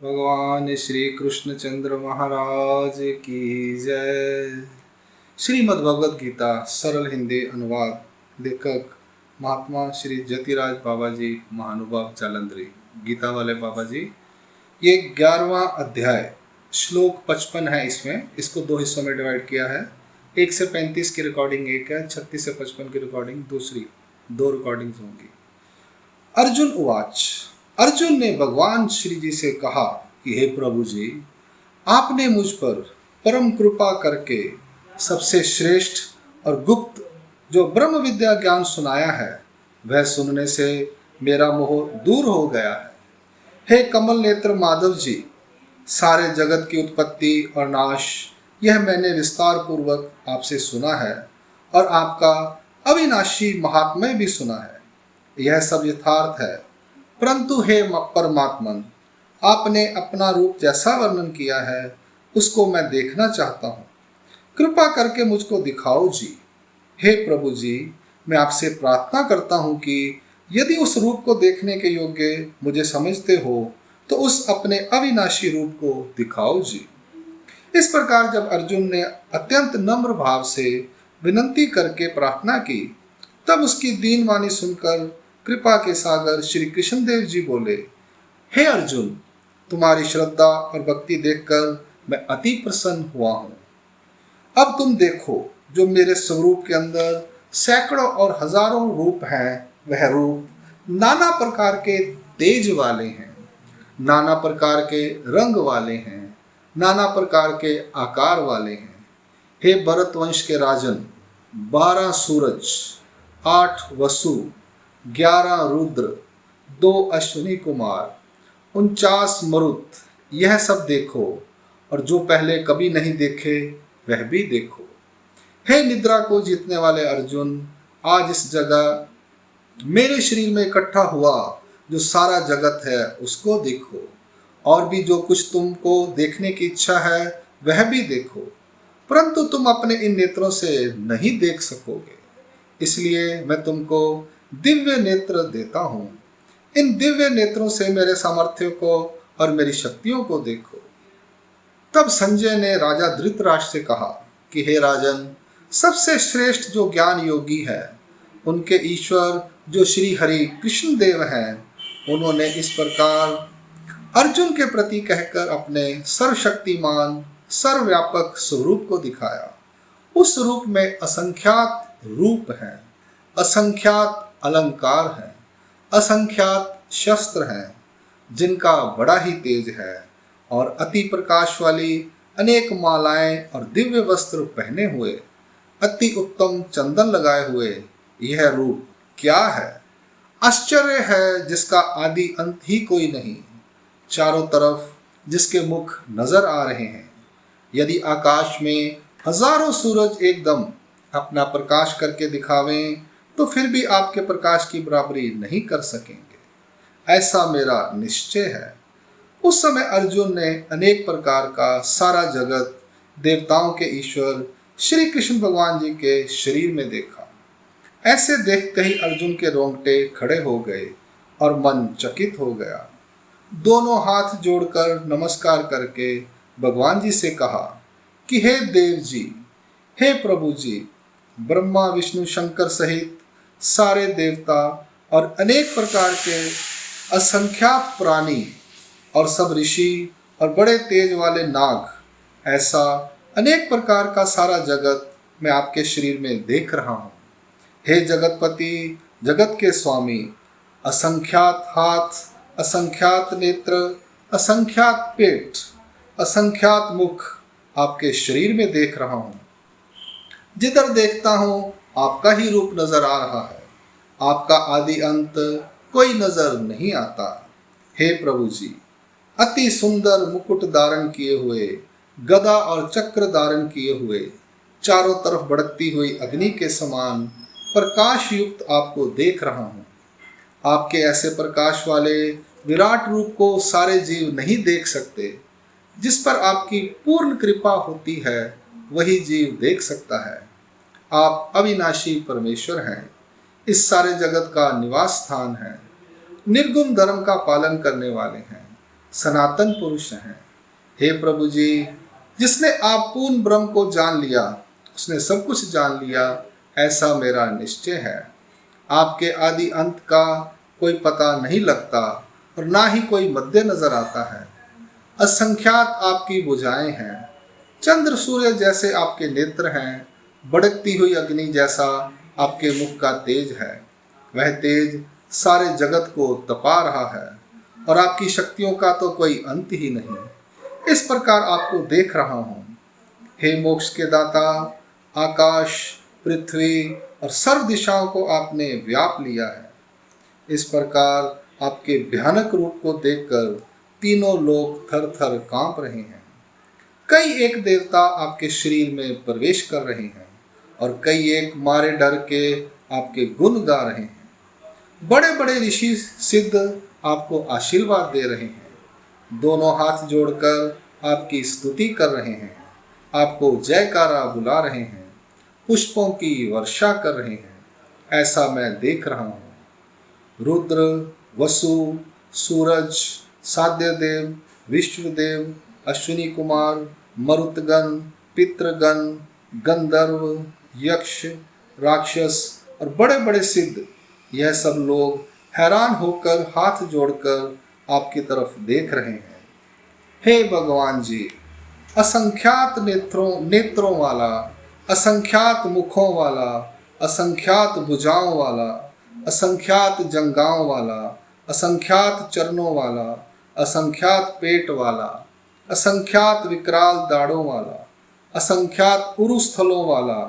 भगवान श्री कृष्णचंद्र महाराज की जय। श्रीमद् भगवद गीता सरल हिंदी अनुवाद। लेखक महात्मा श्री जतिराज बाबा जी, महानुभाव जालंधरी। गीता वाले बाबा जी। ये 11वां अध्याय, श्लोक 55 है। इसको दो हिस्सों में डिवाइड किया है। 1 से 35 की रिकॉर्डिंग एक है, 36 से 55 की रिकॉर्डिंग दूसरी। दो रिकॉर्डिंग्स होंगी। अर्जुन उवाच। अर्जुन ने भगवान श्री जी से कहा कि हे प्रभु जी, आपने मुझ पर परम कृपा करके सबसे श्रेष्ठ और गुप्त जो ब्रह्म विद्या ज्ञान सुनाया है, वह सुनने से मेरा मोह दूर हो गया है। हे कमल नेत्र माधव जी, सारे जगत की उत्पत्ति और नाश यह मैंने विस्तार पूर्वक आपसे सुना है और आपका अविनाशी महात्म्य भी सुना है। यह सब यथार्थ है, परंतु हे परमात्मन, आपने अपना रूप जैसा वर्णन किया है उसको मैं देखना चाहता हूँ। कृपा करके मुझको दिखाओ जी। हे प्रभु जी, मैं आपसे प्रार्थना करता हूँ कि यदि उस रूप को देखने के योग्य मुझे समझते हो तो उस अपने अविनाशी रूप को दिखाओ जी। इस प्रकार जब अर्जुन ने अत्यंत नम्र भाव से विनती करके प्रार्थना की, तब उसकी दीन वाणी सुनकर कृपा के सागर श्री कृष्णदेव जी बोले, हे अर्जुन, तुम्हारी श्रद्धा और भक्ति देखकर मैं अति प्रसन्न हुआ हूँ। अब तुम देखो, जो मेरे स्वरूप के अंदर सैकड़ों और हजारों रूप हैं, वह रूप नाना प्रकार के तेज वाले हैं, नाना प्रकार के रंग वाले हैं, नाना प्रकार के आकार वाले हैं। हे भरत वंश के राजन, 12 सूरज, 8 वसु, 11 रुद्र, 2 अश्विनी कुमार, 49 मरुत, यह सब देखो, और जो पहले कभी नहीं देखे वह भी देखो। हे निद्रा को जीतने वाले अर्जुन, आज इस जगह मेरे शरीर में इकट्ठा हुआ जो सारा जगत है उसको देखो, और भी जो कुछ तुमको देखने की इच्छा है वह भी देखो, परंतु तुम अपने इन नेत्रों से नहीं देख सकोगे। इसलिए मैं तुमको दिव्य नेत्र देता हूँ। इन दिव्य नेत्रों से मेरे सामर्थ्य को और मेरी शक्तियों को देखो। तब संजय ने राजा धृतराष्ट्र से कहा कि हे राजन, सबसे श्रेष्ठ जो ज्ञान योगी है, उनके ईश्वर जो श्री हरि कृष्ण देव हैं, उन्होंने इस प्रकार अर्जुन के प्रति कहकर अपने सर्वशक्तिमान सर्वव्यापक स्वरूप को दिखाया। उस रूप में असंख्यात रूप हैं, असंख्यात अलंकार हैं, असंख्यात शस्त्र हैं, जिनका बड़ा ही तेज है, और अति प्रकाश वाली अनेक मालाएं और दिव्य वस्त्र पहने हुए, अति उत्तम चंदन लगाए हुए यह रूप क्या है? आश्चर्य है, जिसका आदि अंत ही कोई नहीं। चारों तरफ जिसके मुख नजर आ रहे हैं। यदि आकाश में हजारों सूरज एकदम अपना प्रकाश करके दिखावें तो फिर भी आपके प्रकाश की बराबरी नहीं कर सकेंगे, ऐसा मेरा निश्चय है। उस समय अर्जुन ने अनेक प्रकार का सारा जगत देवताओं के ईश्वर श्री कृष्ण भगवान जी के शरीर में देखा। ऐसे देखते ही अर्जुन के रोंगटे खड़े हो गए और मन चकित हो गया। दोनों हाथ जोड़कर नमस्कार करके भगवान जी से कहा कि हे देव जी, हे प्रभु जी, ब्रह्मा विष्णु शंकर सहित सारे देवता और अनेक प्रकार के असंख्यात प्राणी और सब ऋषि और बड़े तेज वाले नाग, ऐसा अनेक प्रकार का सारा जगत मैं आपके शरीर में देख रहा हूँ। हे जगतपति, जगत के स्वामी, असंख्यात हाथ, असंख्यात नेत्र, असंख्यात पेट, असंख्यात मुख आपके शरीर में देख रहा हूँ। जिधर देखता हूँ आपका ही रूप नजर आ रहा है। आपका आदि अंत कोई नजर नहीं आता। हे प्रभु जी, अति सुंदर मुकुट धारण किए हुए, गदा और चक्र धारण किए हुए, चारों तरफ भड़कती हुई अग्नि के समान प्रकाश युक्त आपको देख रहा हूँ। आपके ऐसे प्रकाश वाले विराट रूप को सारे जीव नहीं देख सकते। जिस पर आपकी पूर्ण कृपा होती है वही जीव देख सकता है। आप अविनाशी परमेश्वर हैं, इस सारे जगत का निवास स्थान है, निर्गुण धर्म का पालन करने वाले हैं, सनातन पुरुष हैं। हे प्रभु जी, जिसने आप पूर्ण ब्रह्म को जान लिया उसने सब कुछ जान लिया, ऐसा मेरा निश्चय है। आपके आदि अंत का कोई पता नहीं लगता और ना ही कोई मध्य नजर आता है। असंख्यात आपकी भुजाएं हैं, चंद्र सूर्य जैसे आपके नेत्र हैं, भड़कती हुई अग्नि जैसा आपके मुख का तेज है। वह तेज सारे जगत को तपा रहा है और आपकी शक्तियों का तो कोई अंत ही नहीं। इस प्रकार आपको देख रहा हूँ। हे मोक्ष के दाता, आकाश, पृथ्वी और सर्व दिशाओं को आपने व्याप लिया है। इस प्रकार आपके भयानक रूप को देखकर तीनों लोग थर थर कांप रहे हैं। कई एक देवता आपके शरीर में प्रवेश कर रहे हैं और कई एक मारे डर के आपके गुण गा रहे हैं। बड़े बड़े ऋषि सिद्ध आपको आशीर्वाद दे रहे हैं, दोनों हाथ जोड़कर आपकी स्तुति कर रहे हैं, आपको जयकारा बुला रहे हैं, पुष्पों की वर्षा कर रहे हैं। ऐसा मैं देख रहा हूँ। रुद्र, वसु, सूरज, साध्यदेव, विश्वदेव, अश्विनी कुमार, मरुतगण, पितृगण, गंधर्व, यक्ष, राक्षस और बड़े बड़े सिद्ध, यह सब लोग हैरान होकर हाथ जोड़कर आपकी तरफ देख रहे हैं। हे भगवान जी, असंख्यात नेत्रों वाला, असंख्यात मुखों वाला, असंख्यात भुजाओं वाला, असंख्यात जंघाओं वाला, असंख्यात चरणों वाला, असंख्यात पेट वाला, असंख्यात विकराल दाढ़ों वाला, असंख्यात उरुस्थलों वाला,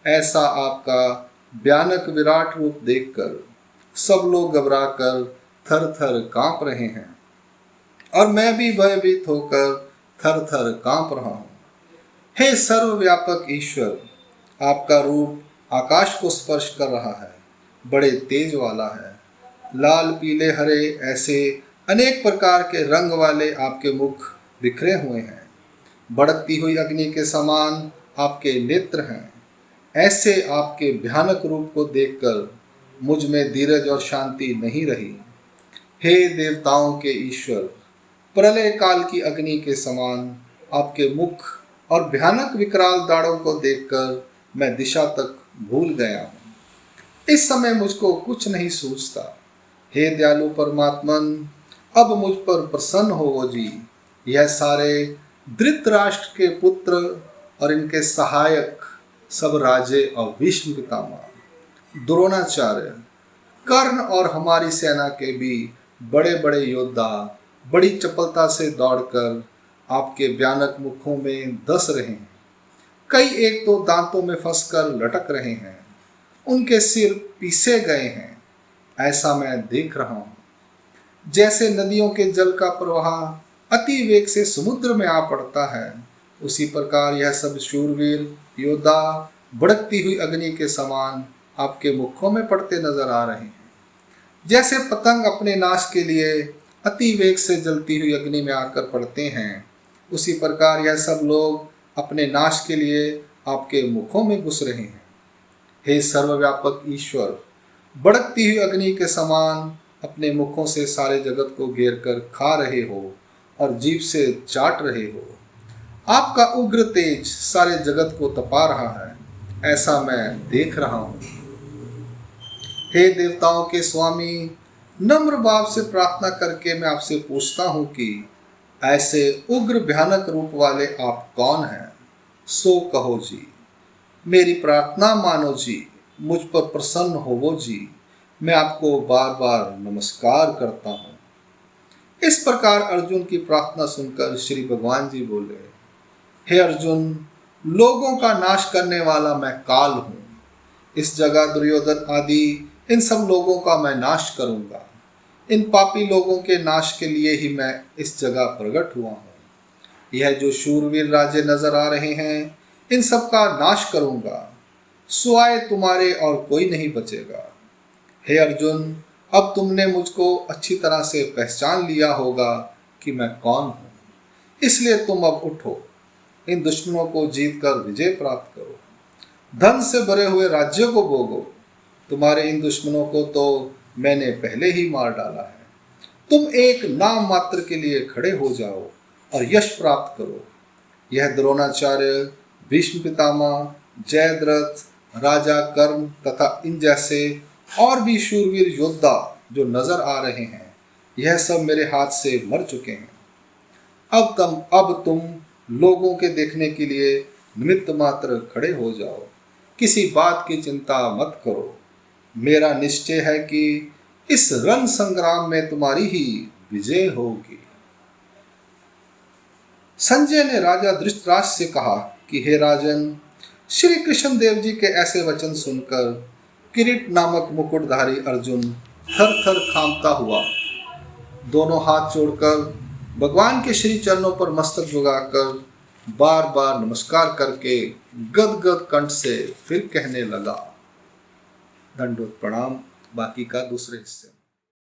ऐसा आपका भयानक विराट रूप देखकर सब लोग घबराकर थर थर कांप रहे हैं और मैं भी भयभीत होकर थर थर कांप रहा हूँ। हे सर्वव्यापक ईश्वर, आपका रूप आकाश को स्पर्श कर रहा है, बड़े तेज वाला है। लाल, पीले, हरे ऐसे अनेक प्रकार के रंग वाले आपके मुख बिखरे हुए हैं। भड़कती हुई अग्नि के समान आपके नेत्र हैं। ऐसे आपके भयानक रूप को देखकर मुझ में धीरज और शांति नहीं रही। हे देवताओं के ईश्वर, प्रलय काल की अग्नि के समान आपके मुख और भयानक विकराल दाढ़ों को देखकर मैं दिशा तक भूल गया हूँ। इस समय मुझको कुछ नहीं सूझता। हे दयालु परमात्मन, अब मुझ पर प्रसन्न होवो जी। यह सारे धृतराष्ट्र के पुत्र और इनके सहायक सब राजे और भीष्म पितामह, द्रोणाचार्य, कर्ण और हमारी सेना के भी बड़े बड़े योद्धा बड़ी चपलता से दौड़कर आपके भयानक मुखों में धंस रहे हैं। कई एक तो दांतों में फंसकर लटक रहे हैं, उनके सिर पीसे गए हैं। ऐसा मैं देख रहा हूँ। जैसे नदियों के जल का प्रवाह अति वेग से समुद्र में आ पड़ता है, उसी प्रकार यह सब शूरवीर योद्धा भड़कती हुई अग्नि के समान आपके मुखों में पड़ते नजर आ रहे हैं। जैसे पतंग अपने नाश के लिए अति वेग से जलती हुई अग्नि में आकर पड़ते हैं, उसी प्रकार यह सब लोग अपने नाश के लिए आपके मुखों में घुस रहे हैं। हे सर्वव्यापक ईश्वर, भड़कती हुई अग्नि के समान अपने मुखों से सारे जगत को घेर कर खा रहे हो और जीभ से चाट रहे हो। आपका उग्र तेज सारे जगत को तपा रहा है, ऐसा मैं देख रहा हूँ। हे देवताओं के स्वामी, नम्र भाव से प्रार्थना करके मैं आपसे पूछता हूँ कि ऐसे उग्र भयानक रूप वाले आप कौन हैं? सो कहो जी। मेरी प्रार्थना मानो जी, मुझ पर प्रसन्न होवो जी। मैं आपको बार बार नमस्कार करता हूँ। इस प्रकार अर्जुन की प्रार्थना सुनकर श्री भगवान जी बोले, हे अर्जुन, लोगों का नाश करने वाला मैं काल हूँ। इस जगह दुर्योधन आदि इन सब लोगों का मैं नाश करूँगा। इन पापी लोगों के नाश के लिए ही मैं इस जगह प्रकट हुआ हूँ। यह जो शूरवीर राजे नजर आ रहे हैं, इन सब का नाश करूँगा। सुआए तुम्हारे और कोई नहीं बचेगा। हे अर्जुन, अब तुमने मुझको अच्छी तरह से पहचान लिया होगा कि मैं कौन हूँ। इसलिए तुम अब उठो, इन दुश्मनों को जीत कर विजय प्राप्त करो। धन से भरे हुए राज्यों को भोगो। तुम्हारे इन दुश्मनों को तो मैंने पहले ही मार डाला है। तुम एक नाम मात्र के लिए खड़े हो जाओ और यश प्राप्त करो। यह द्रोणाचार्य, भीष्म पितामह, जयद्रथ, राजा कर्ण तथा इन जैसे और भी शूरवीर योद्धा जो नजर आ रहे हैं, यह सब मेरे हाथ से मर चुके हैं। अब तुम लोगों के देखने के लिए निमित्त मात्र खड़े हो जाओ। किसी बात की चिंता मत करो। मेरा निश्चय है कि इस रण संग्राम में तुम्हारी ही विजय होगी। संजय ने राजा धृतराष्ट्र से कहा कि हे राजन, श्री कृष्ण देव जी के ऐसे वचन सुनकर किरीट नामक मुकुटधारी अर्जुन थर थर कांपता हुआ दोनों हाथ जोड़कर भगवान के श्री चरणों पर मस्तक झुकाकर बार बार नमस्कार करके गदगद कंठ से फिर कहने लगा। दंडोत प्रणाम। बाकी का दूसरे हिस्से।